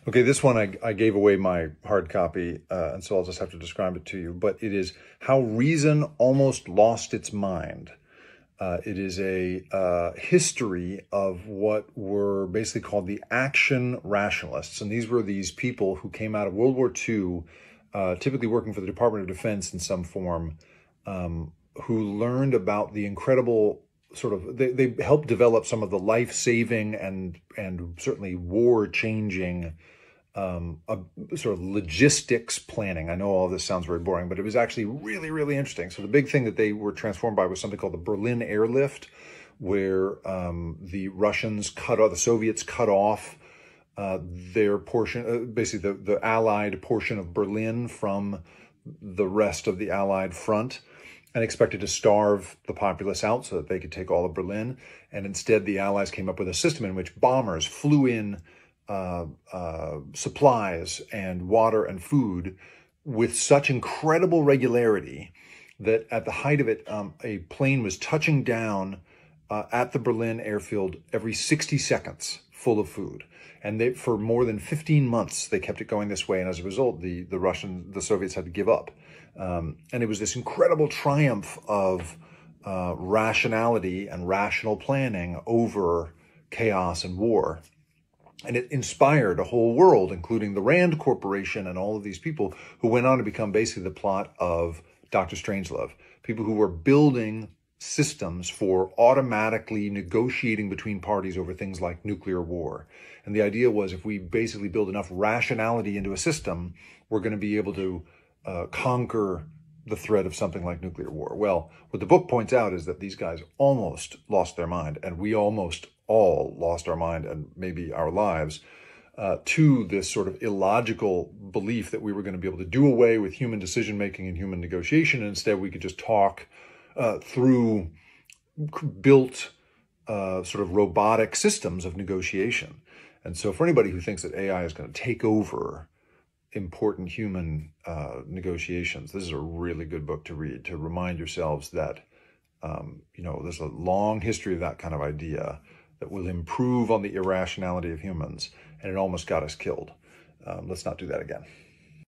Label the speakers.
Speaker 1: Okay, this one I gave away my hard copy, and so I'll just have to describe it to you. But it is How Reason Almost Lost Its Mind. It is a history of what were basically called the action rationalists. And these were these people who came out of World War II, typically working for the Department of Defense in some form, who learned about the incredible they helped develop some of the life-saving and certainly war-changing sort of logistics planning. I know all this sounds very boring, but it was actually really, really interesting. So the big thing that they were transformed by was something called the Berlin Airlift, where the Soviets cut off their portion, basically the Allied portion of Berlin from the rest of the Allied front, and expected to starve the populace out so that they could take all of Berlin. And instead, the Allies came up with a system in which bombers flew in supplies and water and food with such incredible regularity that at the height of it, a plane was touching down at the Berlin airfield every 60 seconds full of food. And for more than 15 months, they kept it going this way. And as a result, the Soviets had to give up. And it was this incredible triumph of rationality and rational planning over chaos and war. And it inspired a whole world, including the Rand Corporation and all of these people who went on to become basically the plot of Dr. Strangelove. People who were building systems for automatically negotiating between parties over things like nuclear war. And the idea was, if we basically build enough rationality into a system, we're going to be able to conquer the threat of something like nuclear war. Well, what the book points out is that these guys almost lost their mind, and we almost all lost our mind and maybe our lives to this sort of illogical belief that we were going to be able to do away with human decision-making and human negotiation, and instead we could just talk through built sort of robotic systems of negotiation. And so for anybody who thinks that AI is going to take over important human negotiations, this is a really good book to read, to remind yourselves that, there's a long history of that kind of idea that will improve on the irrationality of humans, and it almost got us killed. Let's not do that again.